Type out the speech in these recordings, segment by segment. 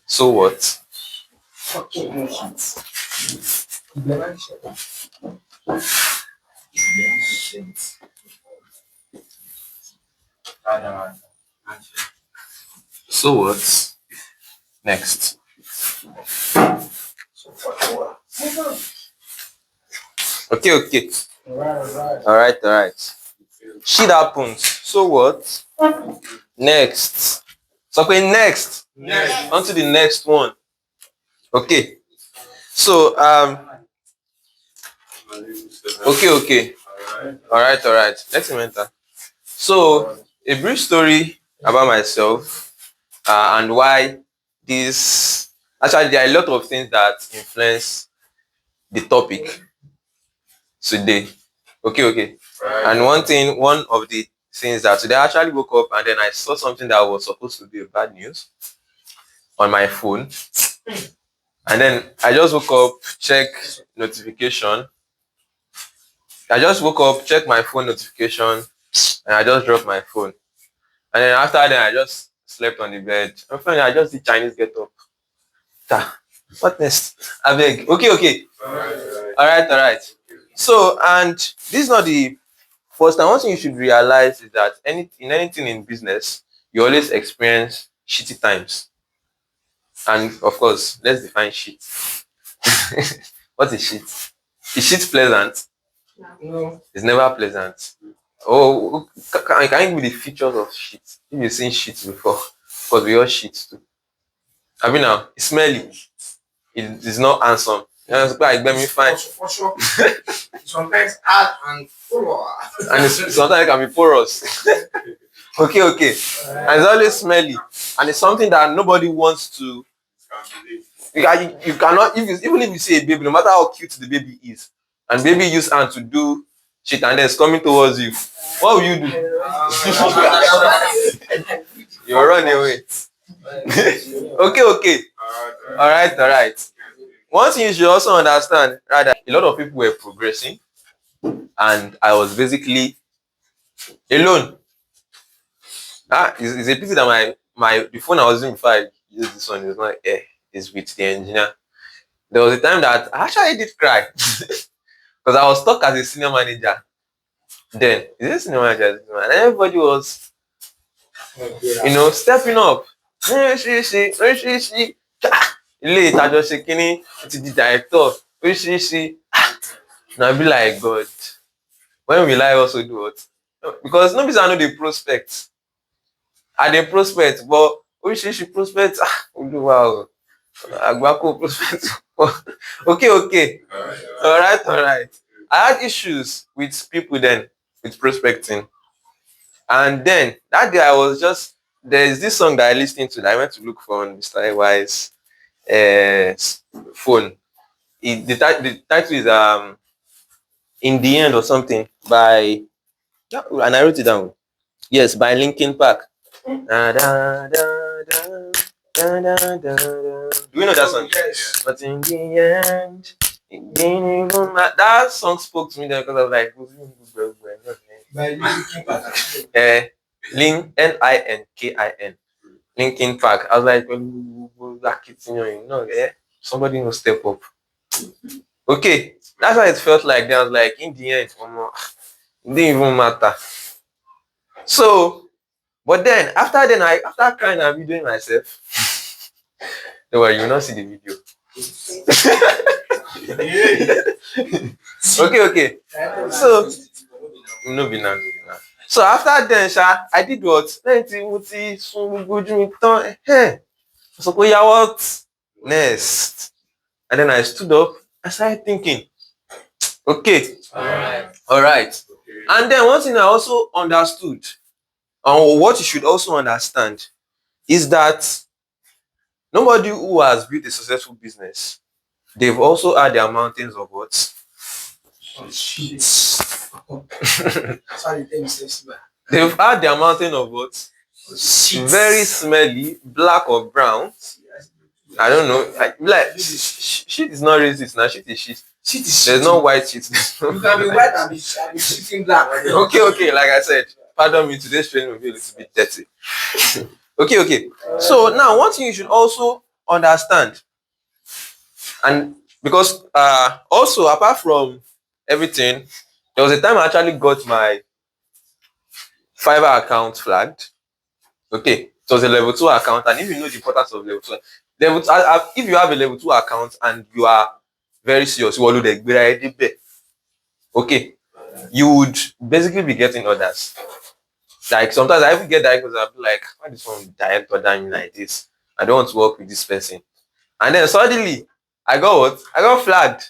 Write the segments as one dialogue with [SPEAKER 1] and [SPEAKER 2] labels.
[SPEAKER 1] So what?
[SPEAKER 2] Okay.
[SPEAKER 1] So what? Next. Okay. Alright. Shit happens. So what? Next. So next. On to the next one. Okay. So okay. Alright. Let's enter. So a brief story about myself and why this actually there are a lot of things that influence the topic today. Okay. And one of the things that today I actually woke up and then I saw something that was supposed to be a bad news on my phone. And then I just woke up, check notification. I just woke up, check my phone notification, and I just dropped my phone. And then after that, I just slept on the bed. And finally, I just did Chinese get up. What next? I beg. Okay. Alright. So, and this is not the first time. One thing you should realize is that anything in business, you always experience shitty times. And of course, let's define shit. What is shit? Is shit pleasant?
[SPEAKER 2] No.
[SPEAKER 1] It's never pleasant. Oh, can you give me the features of shit? If you've seen shit before, because we all shit too. I mean now, it's smelly. It's not handsome. Fine.
[SPEAKER 2] For sure. Sometimes hard and full.
[SPEAKER 1] And sometimes it can be porous. Okay. And it's always smelly. And it's something that nobody wants to. You cannot, even if you see a baby, no matter how cute the baby is, and baby use hand to do shit and then it's coming towards you, what will you do? You run away. Okay. Alright. One thing you should also understand, rather, a lot of people were progressing, and I was basically alone. It's a pity that the phone I was using before I used this one is not is with the engineer. There was a time that I actually did cry because I was stuck as a senior manager. Then is this senior manager, and everybody was, stepping up. Ilé ìtajọ ṣe kínní ti di director oríṣiríṣi. Now I be like, God, when will I also do it? Because nobody know the prospect. I dey prospect, but oríṣiríṣi prospect. Wow, Agbako prospect. Okay. Alright. I had issues with people then with prospecting, and then that day I was just there's this song that I listened to that I went to look for on Mr. AY's phone. The title is In the End or something by, and I wrote it down. Yes, by Linkin Park. Do you know that song?
[SPEAKER 2] Yes.
[SPEAKER 1] But in the end, it didn't even matter. That song spoke to me then because I was like,
[SPEAKER 2] By Linkin Park.
[SPEAKER 1] Linkin. Linkin Park. I was like, somebody will step up. Okay, that's how it felt like. Then I was like, in the end, it didn't even matter. So, but then after crying and videoing myself, don't worry, you will not see the video. Okay. So, no be now. So after then, I did what? So what next? And then I stood up. I started thinking. Okay. Alright. And then one thing I also understood, and what you should also understand, is that nobody who has built a successful business, they've also had their mountains of what? They've had their mountain of what? Very smelly, black or brown. I don't know. Like shit is not racist now. Shit is shit. There's no white shit.
[SPEAKER 2] You can be white and be shitting black.
[SPEAKER 1] Okay. Like I said, pardon me. Today's training will be a little bit dirty. Okay. So now one thing you should also understand, and because also apart from everything, there was a time I actually got my Fiverr account flagged. Okay, it was a level 2 account, and if you know the importance of level 2, if you have a level 2 account and you are very serious, you will do the okay, you would basically be getting orders. Like sometimes I even get that because I'll be like, why this one direct order me like this? I don't want to work with this person. And then suddenly I got what? I got flagged.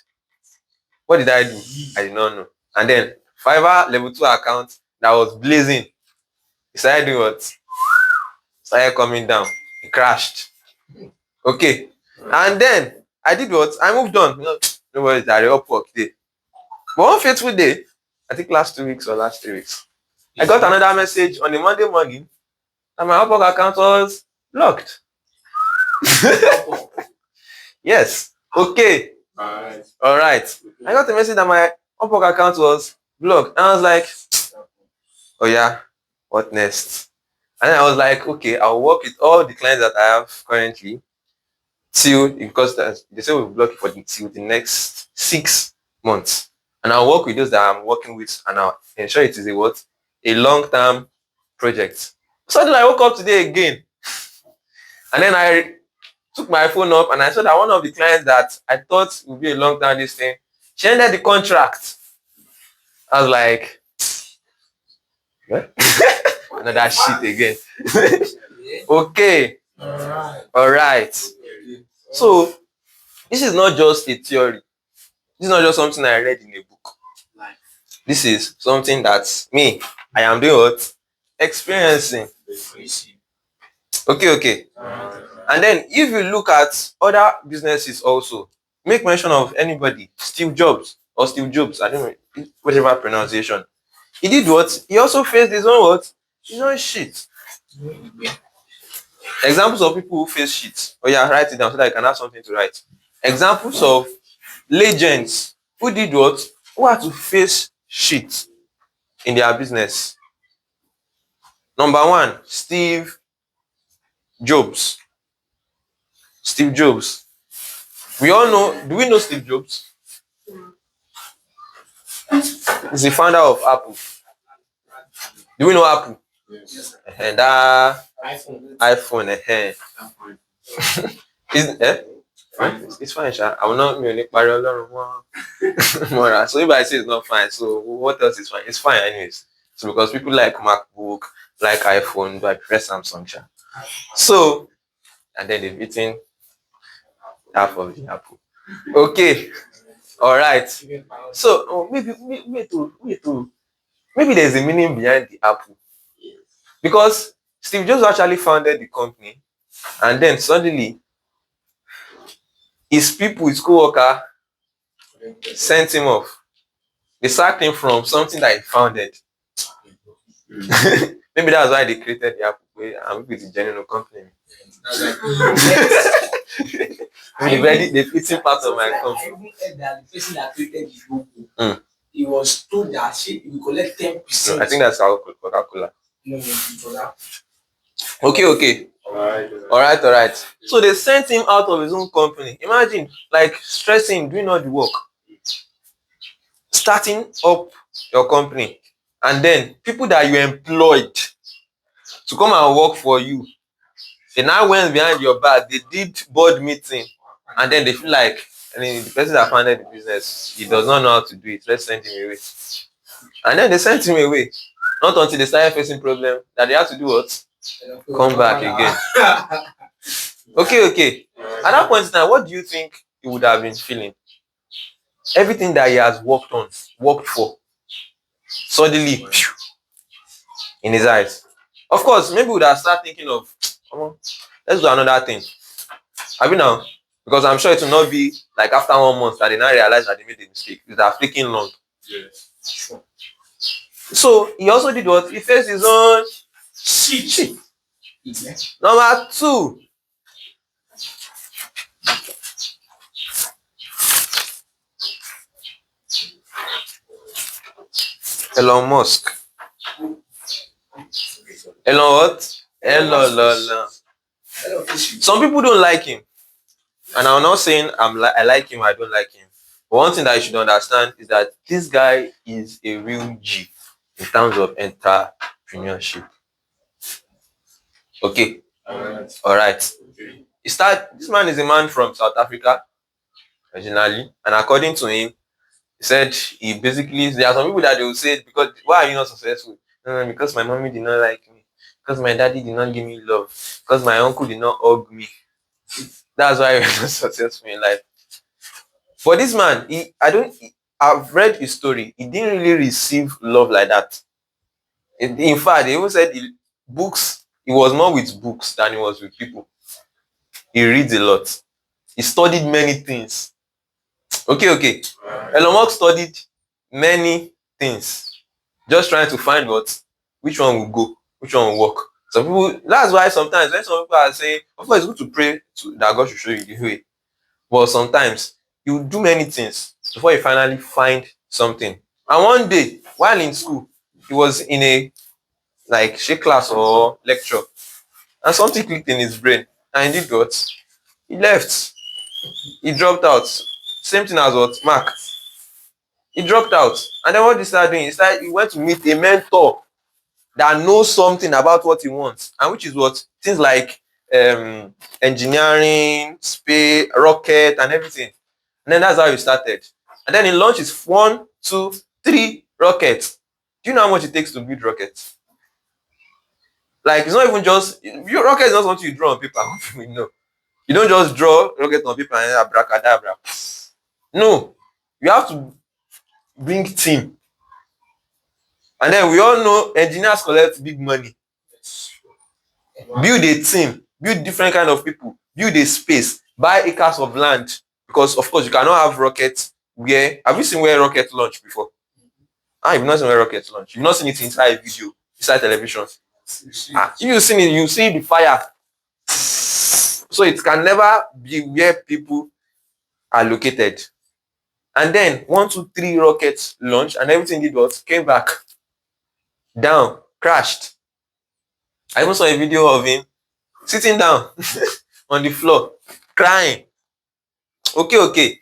[SPEAKER 1] What did I do? I did not know. And then Fiverr level 2 account that was blazing. It started doing what? Started coming down. It crashed. Okay. And then I did what? I moved on. Nobody's at the Upwork day. But one fateful day, I think last 2 weeks or last 3 weeks, I got another message on a Monday morning that my Upwork account was blocked. Yes. Okay. All right. I got a message that my Upwork account was blocked. And I was like, oh yeah, what next? And then I was like, okay, I'll work with all the clients that I have currently because they say we'll block it till the next 6 months. And I'll work with those that I'm working with, and I'll ensure it is a long-term project. So then I woke up today again. And then I took my phone up and I saw that one of the clients that I thought would be a long-term this thing, she ended the contract. I was like, what? Another shit again. Okay. All right. So this is not just a theory. This is not just something I read in a book. This is something that I am doing what? Experiencing. Okay. And then if you look at other businesses also, make mention of anybody, Steve Jobs, I don't know, whatever pronunciation. He did what? He also faced his own what? His own shit. Examples of people who face shit. Oh yeah, write it down so that I can have something to write. Examples of legends who did what? Who had to face shit in their business. Number 1, Steve Jobs. Steve Jobs. We all know, do we know Steve Jobs? He's the founder of Apple. Do we know Apple?
[SPEAKER 2] Yes.
[SPEAKER 1] And that
[SPEAKER 2] iPhone.
[SPEAKER 1] It's fine, Sha. I will not really parry more. So if I say it's not fine, so what else is fine? It's fine anyways. So because people like MacBook, like iPhone, but I prefer Samsung, Sha. So and then they've eaten half of the apple. Okay. All right. So maybe maybe there's a meaning behind the apple. Because Steve Jobs actually founded the company, and then suddenly his people, his co-worker, sent him off. They sacked him from something that he founded. Maybe that's why they created the Apple. Maybe it's a genuine company. They've eaten part of my company.
[SPEAKER 2] I even heard that the person that created the logo, he was told that he will collect 10%.
[SPEAKER 1] No, I think that's Coca-Cola.
[SPEAKER 2] No, it was Apple.
[SPEAKER 1] Okay. All right. So they sent him out of his own company. Imagine, like stressing, doing all the work, starting up your company, and then people that you employed to come and work for you, they now went behind your back. They did board meeting, and then they feel like, the person that founded the business, he does not know how to do it. Let's send him away. And then they sent him away. Not until they started facing problem that they had to do what? Come back again. Okay. At that point in time, what do you think he would have been feeling? Everything that he has worked for, suddenly in his eyes. Of course, maybe we would have started thinking of, let's do another thing. Have you now? Because I'm sure it will not be like after 1 month that they now realize that they made a mistake. It would have taken long.
[SPEAKER 2] Yes.
[SPEAKER 1] So he also did what? He faced his own shit. Number 2. Elon Musk. Elon what? Hello, hello.
[SPEAKER 2] Hello, issues.
[SPEAKER 1] Some people don't like him, and I'm not saying I like him. I don't like him. But one thing that you should understand is that this guy is a real G in terms of entrepreneurship. Okay,
[SPEAKER 2] Alright.
[SPEAKER 1] all right.
[SPEAKER 2] Okay.
[SPEAKER 1] This man is a man from South Africa originally, and according to him, he said he basically, there are some people that they will say, because why are you not successful? No, because my mommy did not like me, because my daddy did not give me love, because my uncle did not hug me. That's why you're not successful in life. For this man, I've read his story. He didn't really receive love like that. In fact, they even said he was more with books than he was with people. He reads a lot. He studied many things. Okay. Elon Musk studied many things, just trying to find which one will go, which one will work. Some people, that's why sometimes when some people are saying, of course, it's good to pray that God should show you the way. But sometimes you do many things before you finally find something. And one day, while in school, he was in a shake class or lecture, and something clicked in his brain, and he did what? He left. He dropped out. Same thing as what? Mark. He dropped out. And then what he started doing? He went to meet a mentor that knows something about what he wants, and which is what? Things like engineering, space, rocket, and everything. And then that's how he started. And then he launched his 1, 2, 3 rockets. Do you know how much it takes to build rockets? Like, it's not even just your rocket is not something you draw on paper. We know. You don't just draw rocket on paper and abracadabra. No, you have to bring team. And then we all know engineers collect big money. Build a team, build different kind of people, build a space, buy acres of land. Because of course you cannot have rockets where have you seen where rocket launch before? You've not seen where rockets launch. You've not seen it inside video, inside television. If you've seen it, you see the fire. So it can never be where people are located. And then 1, 2, 3 rockets launched and everything did what? Came back down, crashed. I even saw a video of him sitting down on the floor, crying. Okay.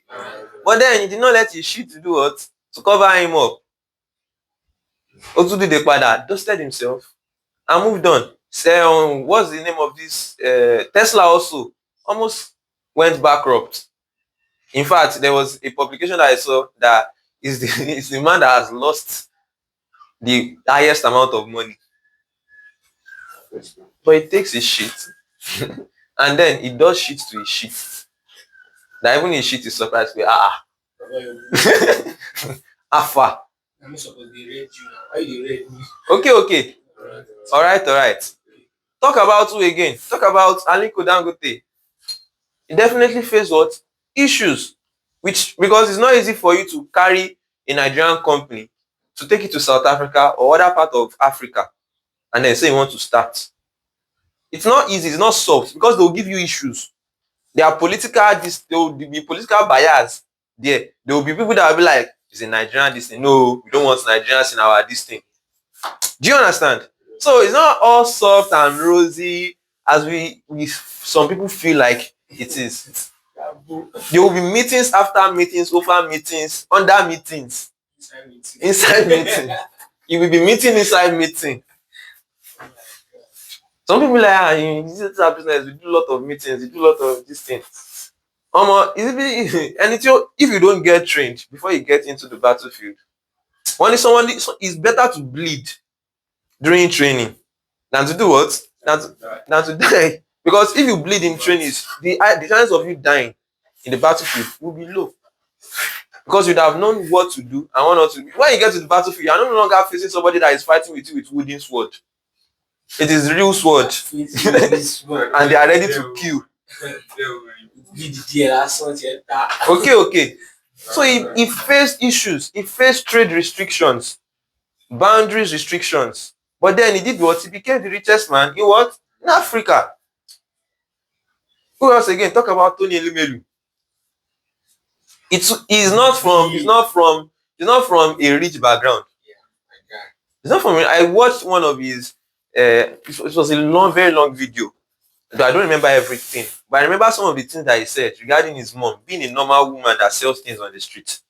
[SPEAKER 1] But then he did not let his shit do what? To cover him up. Otude Pada dusted himself and moved on. So, what's the name of this? Tesla also almost went bankrupt. In fact, there was a publication that I saw that is the man that has lost the highest amount of money. But he takes his shit and then he does shit to his shit. That even his shit is surprised. Alpha.
[SPEAKER 2] I'm not supposed to read you now. Why you read me?
[SPEAKER 1] Okay. All right. Talk about who again? Talk about Aliko Dangote. He definitely faced what? Issues. Because it's not easy for you to carry a Nigerian company to take it to South Africa or other part of Africa and then say you want to start. It's not easy, it's not soft because they'll give you issues. There will be political bias there. There will be people that will be like, it's a Nigerian this thing. No, we don't want Nigerians in our this thing. Do you understand? So it's not all soft and rosy as we some people feel like it is. There will be meetings after meetings, over meetings, under meetings, inside meeting. You will be meeting inside meeting. Some people like, in this business, we do a lot of meetings, we do a lot of these things. If you don't get trained before you get into the battlefield, it's better to bleed during training than to do what? Than to die. Because if you bleed in training, the chance of you dying in the battlefield will be low. Because you'd have known what to do and what not to do. When you get to the battlefield, you are no longer facing somebody that is fighting with you with wooden sword. It is real sword. And they are ready to kill. Okay. So he faced issues. He faced trade restrictions, boundaries restrictions. But then he did what? He became the richest man in what? In Africa. Who else again? Talk about Tony Elumelu. He's not from a rich background. It's not from. I watched one of his it was a long, very long video. Though I don't remember everything, but I remember some of the things that he said regarding his mom being a normal woman that sells things on the street.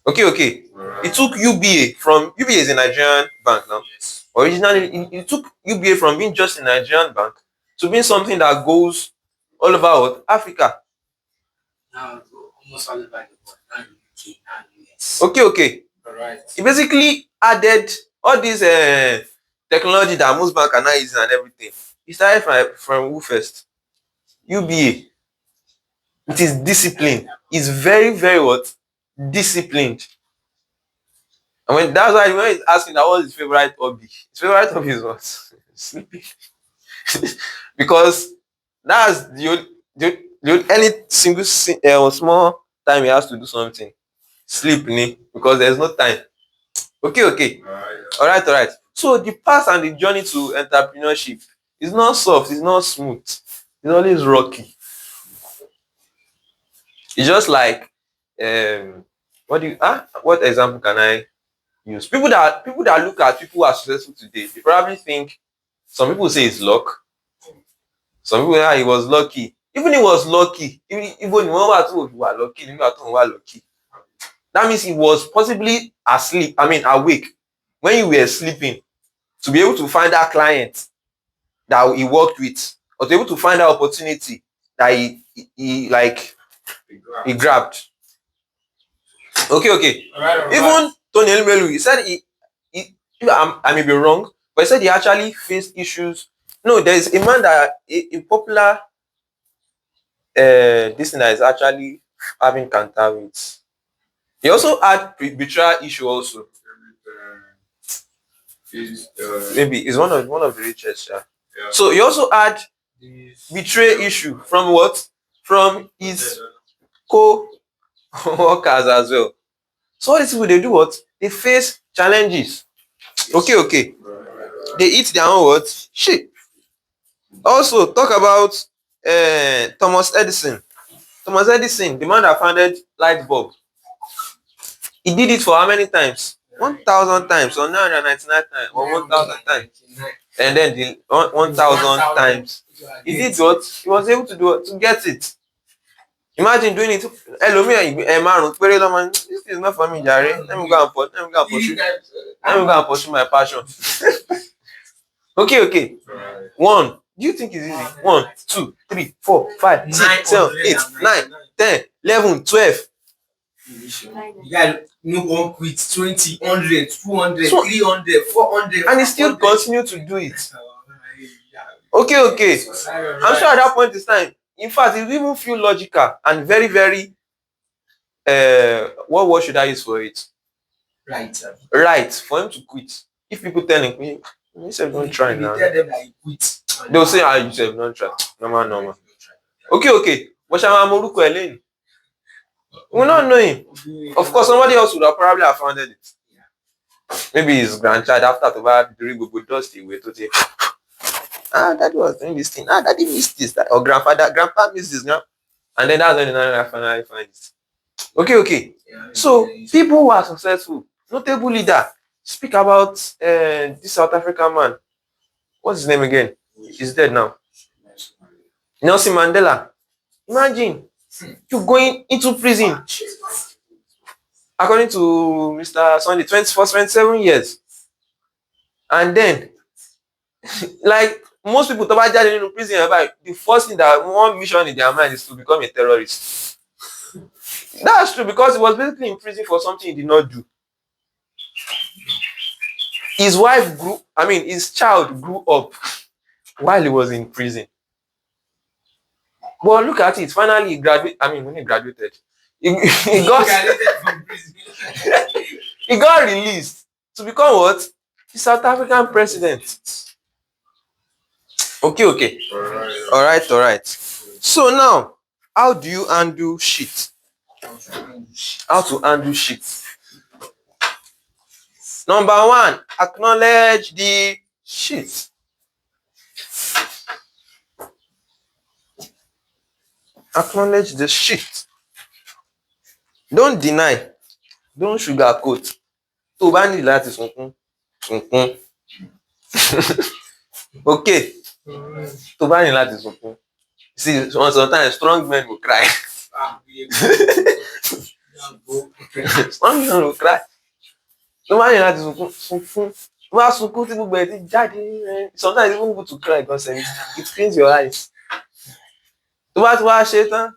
[SPEAKER 1] Okay. He took UBA from UBA is a Nigerian bank now.
[SPEAKER 2] Yes.
[SPEAKER 1] Originally, he took UBA from being just a Nigerian bank to being something that goes all over Africa.
[SPEAKER 2] Now almost all over the world. Now UK, now US.
[SPEAKER 1] Okay.
[SPEAKER 2] Alright.
[SPEAKER 1] He basically added all these technology that most banks are now using and everything. He started from who first? UBA. It is discipline. It's very, very what? Disciplined. And that's why when he's asking that was his favorite hobby. His favorite hobby is what? Sleeping. Because that's any single small time he has to do something. Sleep, because there's no time. Okay. Alright. So the path and the journey to entrepreneurship is not soft, it's not smooth, it's always rocky. It's just like what example can I use? People that look at people who are successful today, they probably think some people say it's luck. Some people say he was lucky. Even he was lucky, even when you were lucky. That means he was possibly awake when you were sleeping to be able to find that client that he worked with, or to be able to find that opportunity that he grabbed. Okay.
[SPEAKER 2] Alright.
[SPEAKER 1] Even Tony Elumelu, he said I may be wrong, but he said he actually faced issues. No, there is a man that a popular this thing that is actually having cancer with. He also had betrayal issue also. Maybe it's one of the richest. Yeah. So he also had betrayal issue from what? From his co-workers as well. So all these people, they do what? They face challenges. Okay. They eat their own what? Shit. Also, talk about Thomas Edison. Thomas Edison, the man that founded light bulb. He did it for how many times? 1,000 times, or 999 times, or 1,000 times. And then the 1,000 times. He did what? He was able to do it, to get it. Imagine doing it. This is not for me, Jare. Let me go and pursue my passion. Okay. 1. Do you think it's easy? 1, 2, 3, 4, 5, 6, 7, 8, 9, 10, 11, 12.
[SPEAKER 2] You guys no one quit 20, 100, 200, 300, 400.
[SPEAKER 1] And he still continue to do it. Okay. I'm sure at that point in time, in fact, it will even feel logical and very, very what word should I use for it? Right, for him to quit. If people tell him, you said don't try now.
[SPEAKER 2] Tell them that he quit.
[SPEAKER 1] They'll say, you said don't try. Normal. Okay. What shall I do? We don't know him. Of course, somebody else would have probably founded it. Maybe his grandchild after to buy the dusty way to say, daddy was doing this thing. Daddy missed this. Or grandpa missed this. And then that's when I finally find it. Okay. So people who are successful, notable leader, speak about this South African man. What's his name again? He's dead now. Nelson Mandela. Imagine you going into prison. According to Mr. Sunday, 27 years. And then, like most people talk about in prison, the first thing that one mission in their mind is to become a terrorist. That's true, because he was basically in prison for something he did not do. His child grew up while he was in prison. But look at it, finally he graduated. When he graduated, he got released to become what? The South African president. Okay. Alright. So now, how do you undo shit? How to undo shit? Number 1, acknowledge the shit. Acknowledge the shit. Don't deny. Don't sugarcoat. Tó bá ní láti sunkún. Okay, tó bá ní láti sunkún. See, sometimes strong men will cry. Strong men will cry. Tó bá ní láti sunkún. Tó bá sunkún tí gbogbo ẹ̀ ti jáde. Sometimes even good to cry because it cleans your eyes. Tó bá ti wá ṣe tán.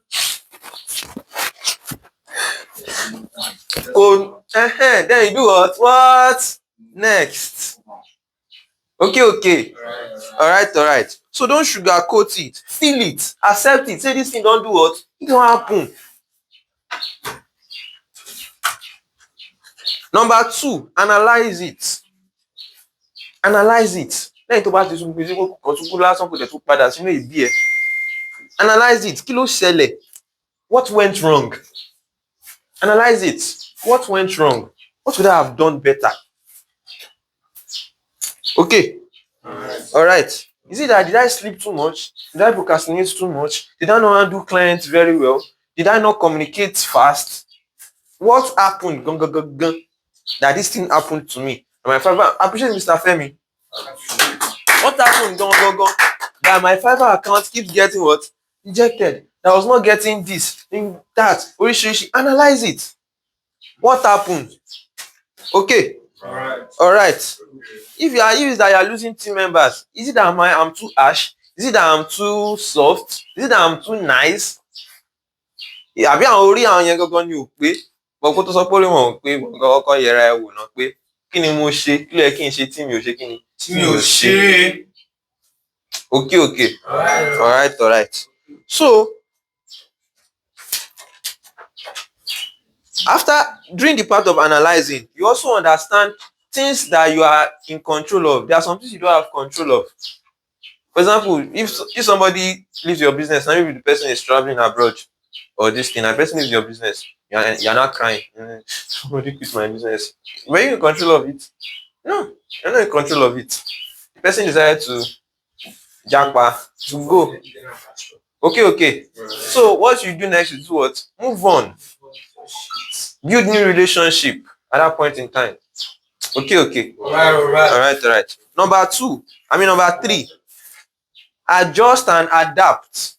[SPEAKER 1] Then you do what? What next? Okay. Alright. So don't sugarcoat it. Feel it. Accept it. Say this thing don't do what? It don't happen. Number 2, analyze it. Lẹ́yìn tó bá ti sunkún sí kò sunkún lásán kò tẹ̀ tó padà sínú ìbí ẹ̀. Analyze it. Kí ló ṣẹlẹ̀? What went wrong? Analyze it. What went wrong? What would I have done better? Okay. Alright. Is it that did I sleep too much? Did I procrastinate too much? Did I not handle clients very well? Did I not communicate fast? What happened that this thing happened to me? And my Fiverr, I appreciate Mr. Femi. What happened that my Fiverr account keeps getting what? Rejected. That I was not getting this, that. Analyze it. What happened? Okay. Alright. If that you are losing team members, is it that I'm too harsh? Is it that I'm too soft? Is it that I'm too nice? Àbí àwọn orí àwọn yẹn gangan ni ò pé gbogbo tó sọ pé orí wọn ò pé kọ́kọ́ yẹra ẹ wò ná pé kí ni mo ṣe kí ló yẹ kí n ṣe tí mi ò ṣe kí ni tí mi ò ṣe. Okay. Alright. So during the part of analyzing, you also understand things that you are in control of. There are some things you don't have control of. For example, if somebody leaves your business, and maybe the person is traveling abroad or this thing, and the person leaves your business, you're not crying. Somebody quit my business. Were you in control of it? No, you're not in control of it. The person decided to japa, to go. Okay. So what you do next is what? Move on. Build new relationship at that point in time. Okay. Alright. Number 3. Adjust and adapt.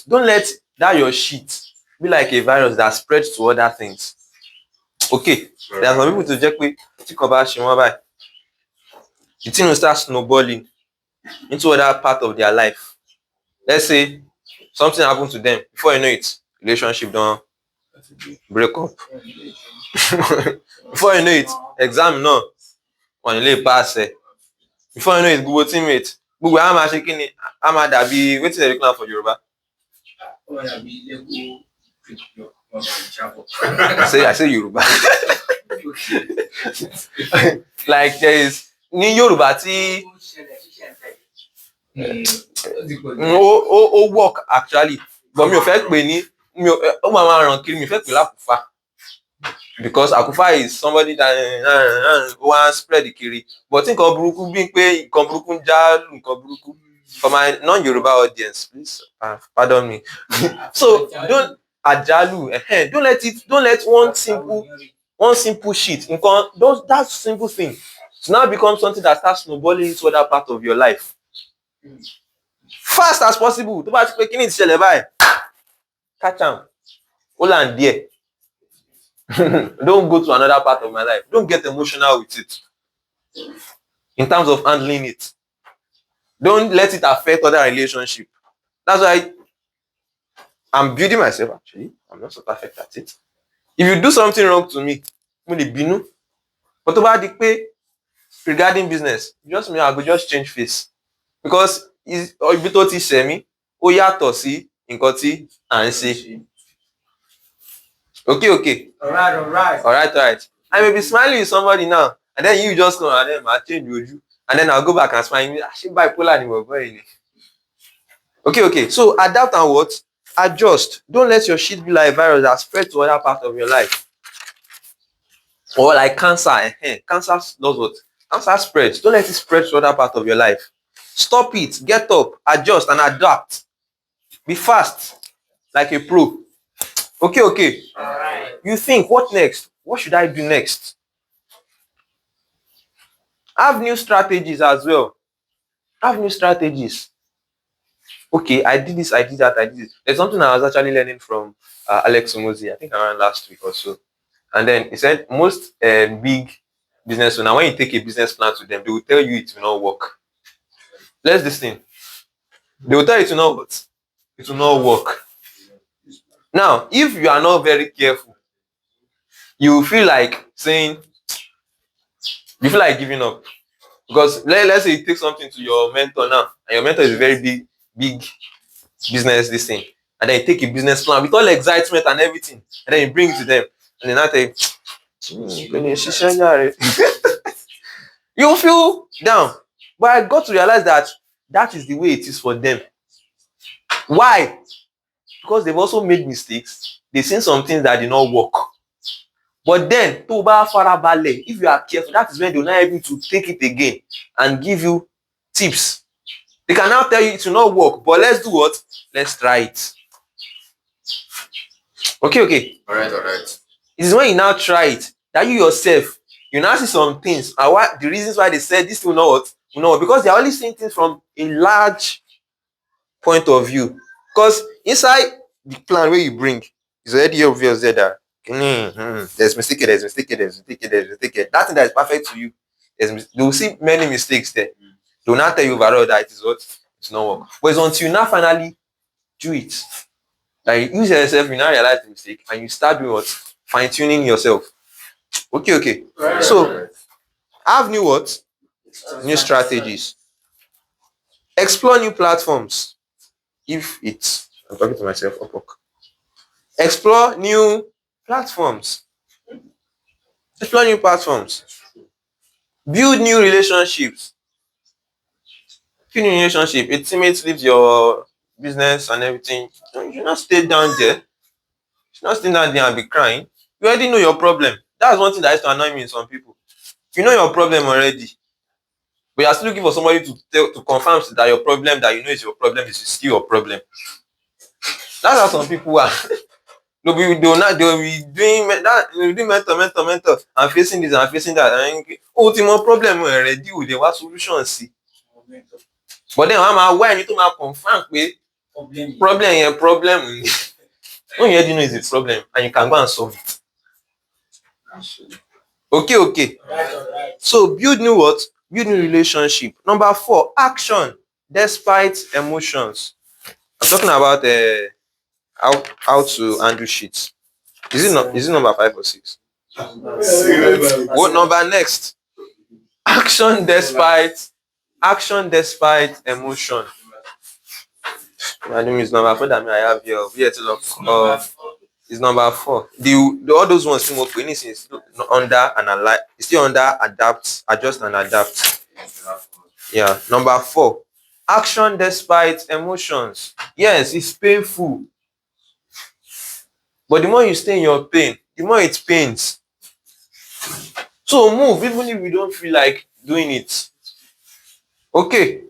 [SPEAKER 1] Don't let that your shit be like a virus that spreads to other things. Okay. There are some people to check with the thing will start snowballing into other part of their life. Let's say something happened to them. Before you know it, relationship don't break up. Before you know it, exam no on lè pass. Before you know it, gbogbo teammate gbogbo a máa ṣe kíni a máa dàbí wetin dem dey call am for Yorùbá. I say Yorùbá. Like there is ní Yorùbá tí ó work actually, but mi ò fẹ́ pè ní ó máa ràn kiri, mi ò fẹ́ pè lákùfá because àkùfá is somebody that wọ́n spread kiri, but nǹkan burúkú bí pé nǹkan burúkú ń já nǹkan burúkú. For my non-Yoruba audience, please pardon me. So don't let one simple shit, that simple thing to now become something that starts snowballing into other part of your life. Fast as possible. Tó bá ti pé kíni ti ṣẹlẹ̀ báyìí, catch am. Hold am there. Don't go to another part of my life. Don't get emotional with it. In terms of handling it, don't let it affect other relationship. That's why I'm building myself. Actually, I'm not so perfect at it. If you do something wrong to me, mo lè bínú. But tó bá di pé regarding business, I go just change face because ibi tó ti ṣẹ̀ mí ó yàtọ̀ sí nǹkan tí à ń ṣe. Okay. Alright. I may be smiling with somebody now, and then you just come and then I change ojú, and then I'll go back and smile. Ṣé bipolar ni mo boy ni? Okay. So adapt and what? Adjust. Don't let your shit be like a virus that spread to other part of your life. Or like cancer. Cancer does what? Cancer spreads. Don't let it spread to other part of your life. Stop it. Get up. Adjust and adapt. Be fast. like a pro. Okay.
[SPEAKER 2] Alright.
[SPEAKER 1] You think, what next? What should I do next? Have new strategies as well. Have new strategies. Okay, I did this, I did that, I did this. There's something I was actually learning from Alex Omozi, I think around last week or so. And then he said most big business owners, when you take a business plan to them, they will tell you it will not work. Let's listen. They will tell you it will not what? It will not work. Now, if you are not very careful, you will feel like saying, you feel like giving up. Because let's say you take something to your mentor now, and your mentor is a very big business this thing, and then you take a business plan with all excitement and everything, and then you bring it to them, and then I tell you, you feel down. But I got to realize that that is the way it is for them. Why? Because they've also made mistakes. They've seen some things that did not work. But then, if you are careful, that is when they're not able to take it again and give you tips. They can now tell you it will not work, but let's do what? Let's try it. Okay.
[SPEAKER 2] Alright.
[SPEAKER 1] It is when you now try it that you yourself, you now see some things and the reasons why they said this will not work, because they're only seeing things from a large point of view. Because inside the plan where you bring, it's already obvious there that there's mistake. That thing that is perfect to you, you will see many mistakes there. They will not tell you overall that it is what? It's not work. But it's until you now finally do it, like you yourself, you now realize the mistake and you start doing what? Fine-tuning yourself. Okay.
[SPEAKER 2] Right.
[SPEAKER 1] So have new what? New strategies. Explore new platforms. I'm talking to myself. Explore new platforms. Build new relationships. A teammate leaves your business and everything. You should not stay down there. You should not stay down there and be crying. You already know your problem. That's one thing that used to annoy me in some people. You know your problem already, but you're still looking for somebody to confirm that your problem that you know is your problem is still your problem. That's how some people are. They'll be doing mentor and facing this and facing that. And ultimate problem already with the what solution see. But then I'm aware you to confirm with problem. When you already know it's a problem and you can go and solve it. Okay.
[SPEAKER 2] Right.
[SPEAKER 1] So build new what? Build new relationship. Number 4, action despite emotions. I'm talking about how to handle shit. Is it number 5 or 6? What number next? Action despite emotion. My name is number 4 that I have here. It's number 4. All those ones is under analyze. It's still under adapt, adjust and adapt. Yeah. Number 4. Action despite emotions. Yes, it's painful. But the more you stay in your pain, the more it pains. So move, even if you don't feel like doing it. Okay.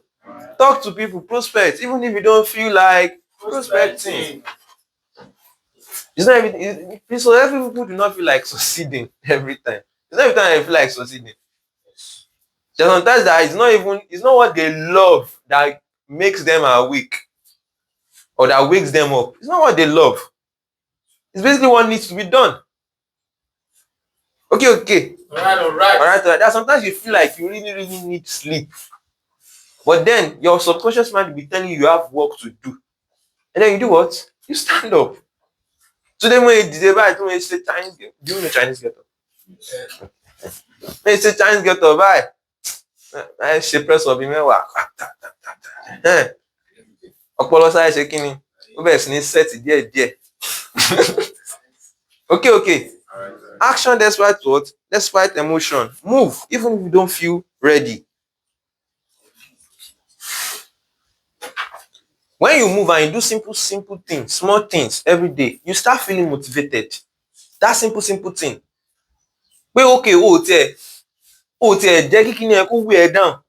[SPEAKER 1] Talk to people, prospect, even if you don't feel like prospecting. It's not everything. So every people do not feel like succeeding every time. It's not every time they feel like succeeding. There's sometimes that it's not what they love that makes them awake or that wakes them up. It's not what they love. It's basically what needs to be done. Okay.
[SPEAKER 2] All right.
[SPEAKER 1] That sometimes you feel like you really need sleep. But then your subconscious mind will be telling you have work to do. And then you do what? You stand up. So then when you say Chinese, do you know Chinese get up? When you say Chinese get up, bye. I say press up in my ọpọlọ sáré ṣe kíni ó bẹ̀rẹ̀ sí ní set díẹ̀. Okay. Action despite what? Despite emotion. Move even if you don't feel ready. When you move and you do simple things, small things every day, you start feeling motivated. That simple thing. Pé okay, jẹ́ kí kíni ẹ kó wear down.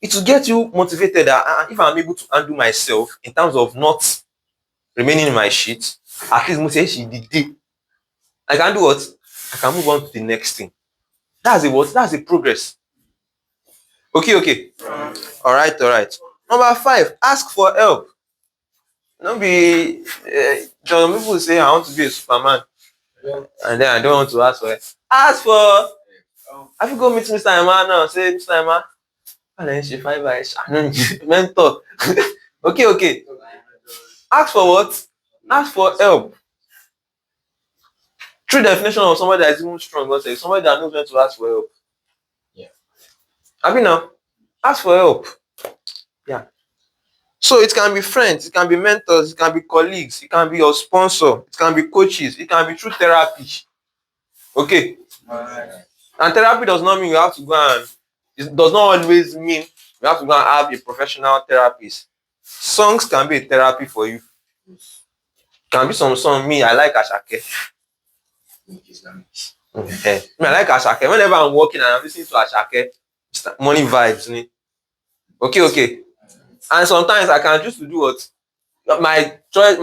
[SPEAKER 1] It will get you motivated that if I'm able to handle myself in terms of not remaining in my sheet, at least mo say she did. I can do what? I can move on to the next thing. That's a what? That's a progress. Okay. All right. Number 5, ask for help. No be some people say I want to be a Superman and then I don't want to ask for help. Ask for. I fit go meet Mr. Emma now say Mr. Emma, how lẹ ń ṣe five by mentor. Okay. Ask for what? Ask for help. True definition of somebody that is even strong also is somebody that knows when to ask for help.
[SPEAKER 2] Yeah.
[SPEAKER 1] Abi now, ask for help. Yeah. So it can be friends, it can be mentors, it can be colleagues, it can be your sponsor, it can be coaches, it can be through therapy. Okay. And therapy does not mean you have to go and it does not always mean you have to go and have a professional therapist. Songs can be a therapy for you. Can be some song. Me, I like Asake. Me, I like Asake. Whenever I'm walking and I'm listening to Asake, money vibes. Okay. And sometimes I can choose to do what? My choice,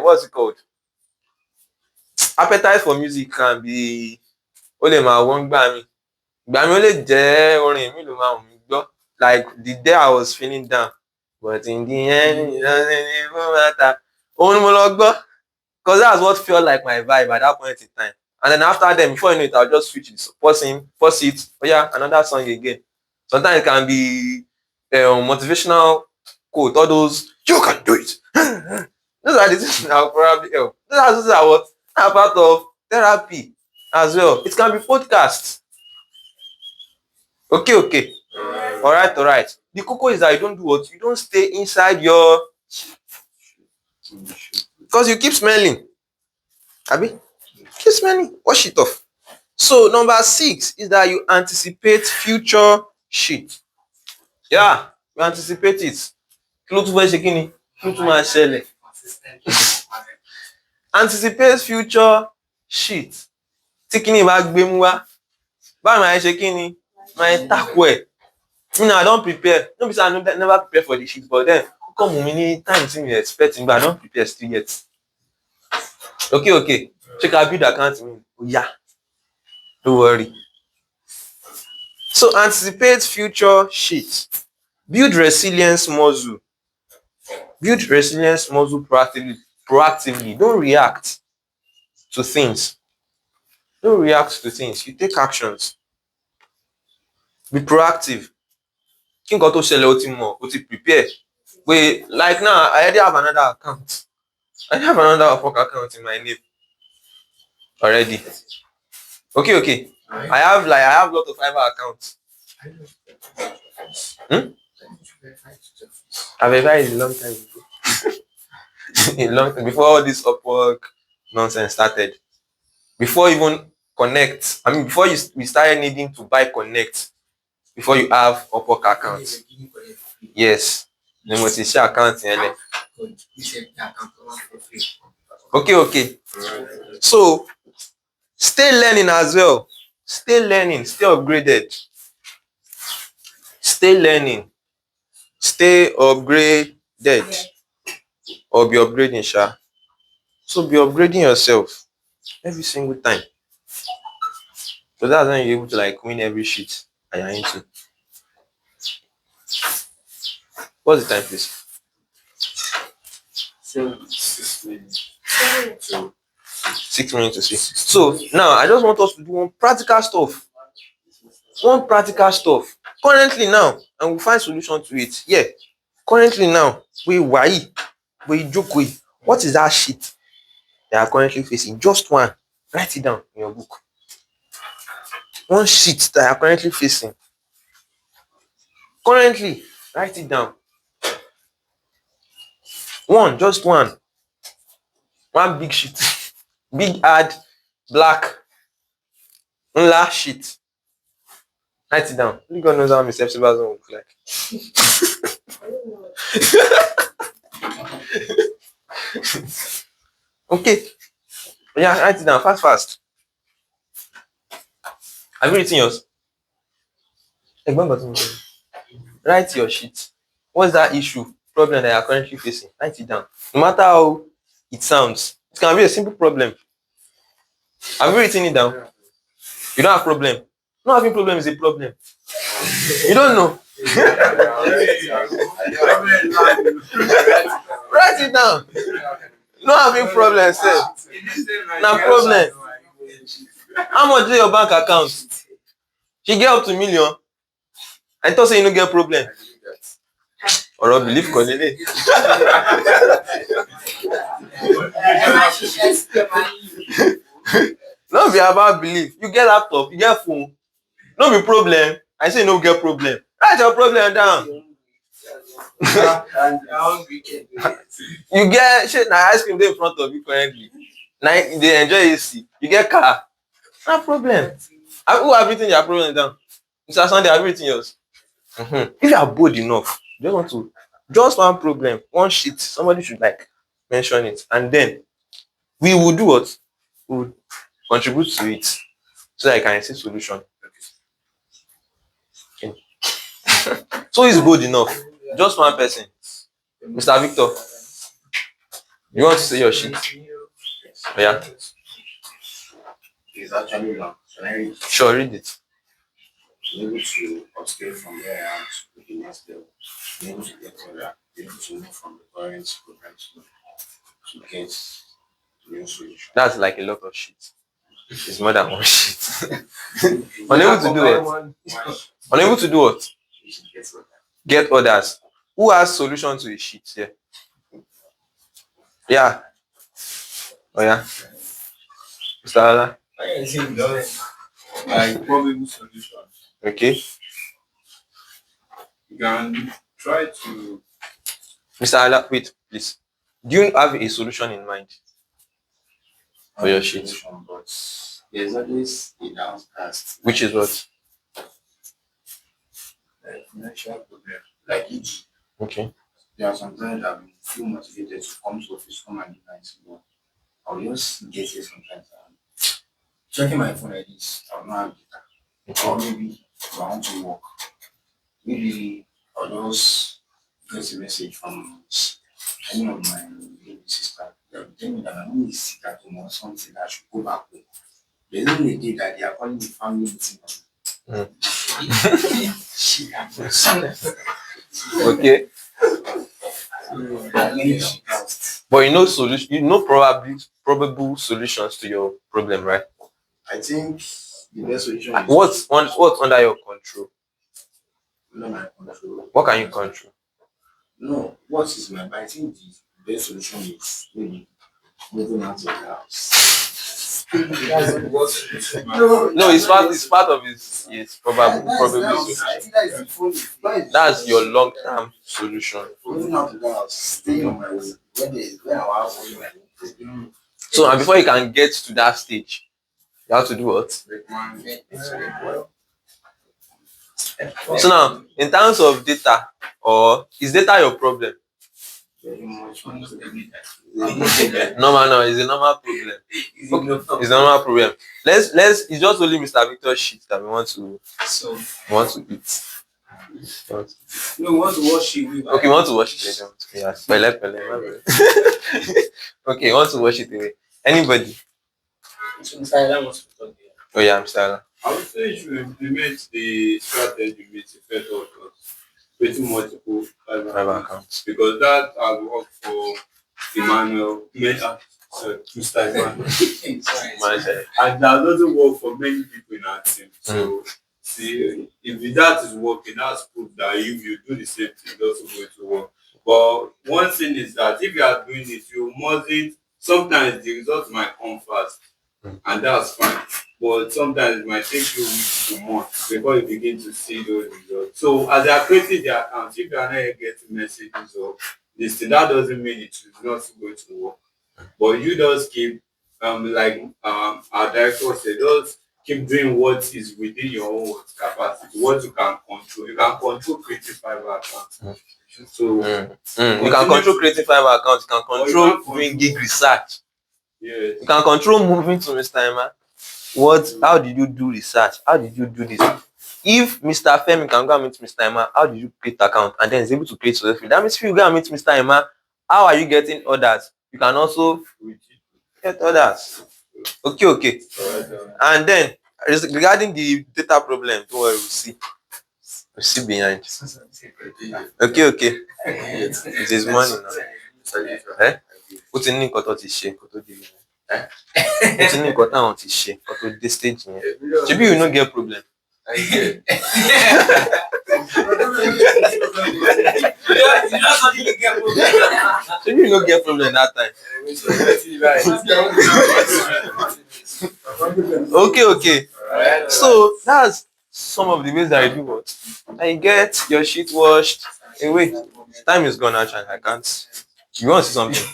[SPEAKER 1] what's it called? Appetite for music can be ó lè máa wọ́n gbà mí. Ìgbà mi ó lè jẹ́ orin mi ló máa wù mí gbọ́. Like the day I was feeling down, but in the end, it doesn't even matter. Òun ni mo lọ gbọ́. Because that's what felt like my vibe at that point in time. And then after them, before you know it, I'll just switch it, pause it. Oh yeah, another song again. Sometimes it can be motivational quote, all those, you can do it. Those are the things that will probably help. Those are what are part of therapy as well. It can be podcasts. Okay. All right. The koko is that you don't do what? You don't stay inside your... Because you keep smelling. Abi? Keep smelling. Wash it off. So number 6 is that you anticipate future shit. Yeah, you anticipate it. Kí ló tún fẹ́ ṣe kí ni? Kí ló tún máa ṣẹlẹ̀? Anticipate future shit. Tí kíni bá gbé mú wá, báwo máa ṣe kí ni? Máa tackle ẹ̀. I don't prepare. No be say I never prepare for the shit, but then come many times you expect, but I don't prepare still yet. Okay. Check out build account. Oh, yeah. Don't worry. So anticipate future shit. Build resilience muscle. Proactively. Don't react to things. You take actions. Be proactive. Kí nǹkan tó ṣẹlẹ̀ ó ti mọ̀, ó ti prepare. Wait, like now, I already have another account. I have another work account in my name already. Okay. I have a lot of Fiverr accounts. I verified a long time ago. Before all this Upwork nonsense started. Before even Connect. Before we started needing to buy Connect. Before you have Upwork account. Yes. The most share account in Okay. So stay learning as well. Stay learning. Stay upgraded. Stay learning. Stay upgraded. Or be upgrading, sha. So be upgrading yourself every single time. So that's when you're able to win every shit that you're into. What's the time, please? 6 minutes. 6 minutes to 6. So now I just want us to do one practical stuff. Currently now, and we'll find solution to it. Yeah. Currently now, what is that shit they are currently facing? Just one. Write it down in your book. One shit that are currently facing. Currently, write it down. Just one. One big shit. Big, hard, black, shit. Write it down. Only God knows how Mr. Epsilon will look like. Okay. Yeah, write it down. Fast. Have you written yours? Write your shit. What's that issue problem that you are currently facing. Write it down. No matter how it sounds, it can be a simple problem. Have you written it down? You don't have problem. Not having problem is a problem. You don't know. Write it down. Not having problem, sir. No problem. How much is your bank account? She get up to million. I thought say you no get problem. Or believe Kolele. No be about belief. You get laptop, you get phone. No be problem. I say no get problem. Write your problem down. You get shit na ice cream dey in front of you currently. Now you dey enjoy AC. You get car. No problem. Who have written your problem down? Mr. Sunday, have you written yours? If you are bold enough, just one problem, one sheet, somebody should like mention it, and then we will do what? We will contribute to it so that I can see solution. Okay. So it's bold enough. Just one person. Mr. Victor, you want to say your sheet? Yeah.
[SPEAKER 3] It's actually long. Can I read it?
[SPEAKER 1] Sure, read it.
[SPEAKER 3] Be able to upscale from where I am to the next level. Be able to get further. Be able to move from the current program to get new solution.
[SPEAKER 1] That's like a lot of shit. It's more than one shit. Unable to do what? Unable to do what? Get others. Who has solution to a sheet here? Yeah. Oh yeah. Mr. Ala.
[SPEAKER 2] I think that's like probable solution.
[SPEAKER 1] Okay.
[SPEAKER 2] You can try to.
[SPEAKER 1] Mr. Ala, wait, please. Do you have a solution in mind for your sheet?
[SPEAKER 3] Solution, but there's always a downcast.
[SPEAKER 1] Which is what?
[SPEAKER 3] Like financial problem. Like each.
[SPEAKER 1] Okay.
[SPEAKER 3] There are sometimes I feel motivated to come to office, come and do nice work. I'll just get here sometimes. Checking my phone like this, I'll not have data. Or maybe if I want to work, maybe I'll just get a message from any of my baby sister. They'll tell me that my mom is sick at home or something, I should go back home. There's only a day that they are calling the family meeting.
[SPEAKER 1] Okay. But you know solution, you know probable solutions to your problem, right?
[SPEAKER 3] I think the best solution is
[SPEAKER 1] What's under your control?
[SPEAKER 3] not my control.
[SPEAKER 1] What can you control?
[SPEAKER 3] No, what is my I think the best solution is maybe moving out of the house.
[SPEAKER 1] No, it's part of his probable solution.
[SPEAKER 3] I think that is the phone.
[SPEAKER 1] That's your long-term solution.
[SPEAKER 3] Moving out of the house, staying on my own. When I was
[SPEAKER 1] So and before you can get to that stage, you have to do what? So now, in terms of data, or is data your problem?
[SPEAKER 3] very much
[SPEAKER 1] Normal, no, it's a normal problem. It's a normal problem. Let's it's just only Mr. Victor's sheet that we want to eat.
[SPEAKER 2] No, we want to watch it.
[SPEAKER 1] Okay, we want to watch it. Yes. Pele. Okay, we want to watch it away. Anybody? Oh yeah, Mr. Alan.
[SPEAKER 2] I would say you should implement the strategy with effect of creating multiple
[SPEAKER 1] Private accounts.
[SPEAKER 2] because that has worked for Emmanuel, Mr. Emmanuel, and that doesn't work for many people in our team. So, see, if that is working, that's proof that you do the same thing, it's also going to work. But one thing is that if you are doing it, you mustn't. Sometimes the results might come fast, and that's fine. But sometimes it might take you weeks to months before you begin to see those results. So as they are creating their accounts, if you are not getting messages or this thing, that doesn't mean it is not going to work. But you just keep our director said, just keep doing what is within your own capacity, what you can control. You can control creative Fiverr accounts. So
[SPEAKER 1] You can control creating Fiverr accounts. You can control doing gig research.
[SPEAKER 2] yes.
[SPEAKER 1] You can control moving to Mr. Emma. How did you do research? How did you do this? If Mr. Femi can go and meet Mr. Emma, how did you create account and then is able to create successfully? That means if you go and meet Mr. Emma, how are you getting orders? You can also get orders. Okay. And then regarding the data problem, don't worry, we'll see. We'll see behind. Okay. It is money now. Ó ti ní nǹkan tó ti ṣe kó tó dé yẹn. Ó ti ní nǹkan táwọn ti ṣe kó tó dé stage yẹn. Ṣebí you no get problem? Ṣebí you no get problem that time? Okay. So that's some of the ways that I do what? I get your sheet washed. Hey, wait. Time is gone actually. I can't. You want to say something?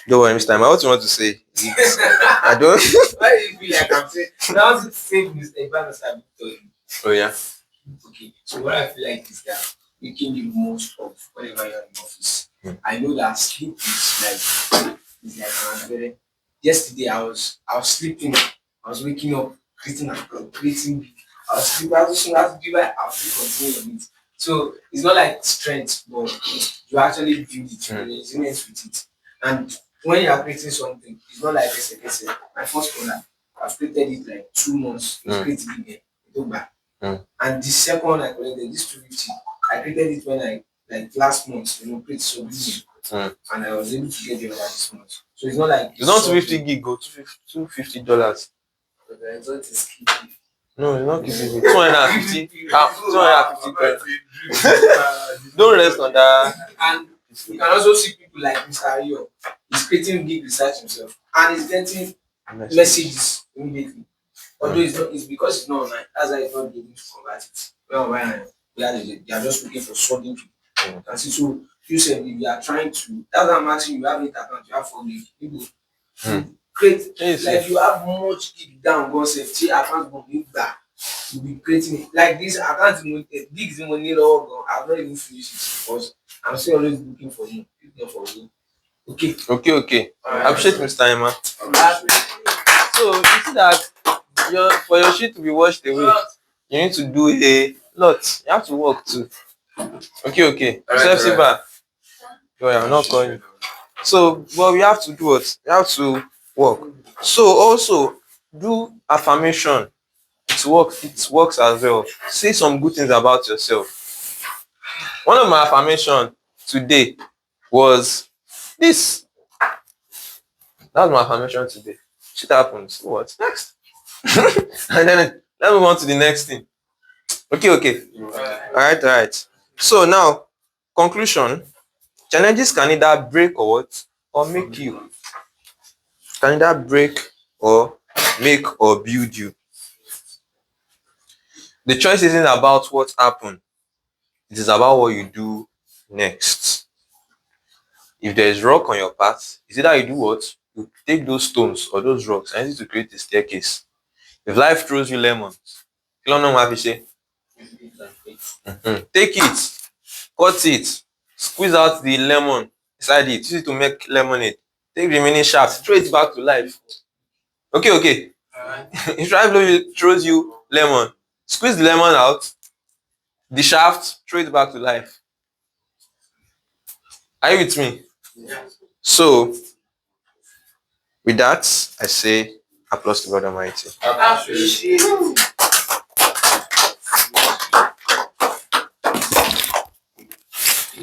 [SPEAKER 1] Don't worry, Mr. Emma. What you want to say? I don't.
[SPEAKER 3] Why do you feel like I'm saying? Now, I want to save Mr. Ibanez have told you.
[SPEAKER 1] Oh yeah.
[SPEAKER 3] Okay, so what I feel like is that making the most of whenever you're in office. I know that sleep is like yesterday I was sleeping, I was waking up, creating, I was sleeping, I was still continue on it. So it's not like strength, but you actually build it, you're resilient with it. And when you are creating something, it's not like my first product, I've created it like 2 months, it's created again, it don't back. And the second one I collected, this 250, I created it when I like last month, created so busy. And I was able to get the order this month. So it's not like
[SPEAKER 1] it's not 250 gig, go $250.
[SPEAKER 3] But the result is key.
[SPEAKER 1] No, it's not giving me 250. 250. Don't rest on that.
[SPEAKER 3] And you can also see people like Mr. Ayo. He's creating gig research himself and he's getting messages immediately. Although it's because it's not online, that's why it's not able to convert it. Well, they are just looking for something to. And so you said if you are trying to, that's why I'm asking you have 8 accounts, you have 4 gig. People create like you have much gig down, go safety accounts will be that. You'll be creating it. Like this account gigs in money or I've not even finished it because I'm still always looking for you. Looking for you. Okay.
[SPEAKER 1] I appreciate Mr. Emma. So you see that for your shit to be washed away, you need to do a lot. You have to work too. Okay. Self-saver. I'm not calling you. So, but we have to do what? We have to work. So also do affirmation. It works as well. Say some good things about yourself. One of my affirmation today was this. That was my affirmation today. Shit happens. What next? And then let's move on to the next thing. Okay. All right. So now, conclusion. Challenges can either break or what? Or make you. Can either break or make or build you. The choice isn't about what happened. It is about what you do next. If there is rock on your path, is either you do what? You take those stones or those rocks and use it to create a staircase. If life throws you lemons, take it, cut it, squeeze out the lemon inside it, use it to make lemonade. Take the remaining shaft, throw it back to life. Okay. If life throws you lemon, squeeze the lemon out, the shaft, throw it back to life. Are you with me?
[SPEAKER 3] Yeah.
[SPEAKER 1] So, with that, I say applause to God Almighty.
[SPEAKER 3] Appreciate it.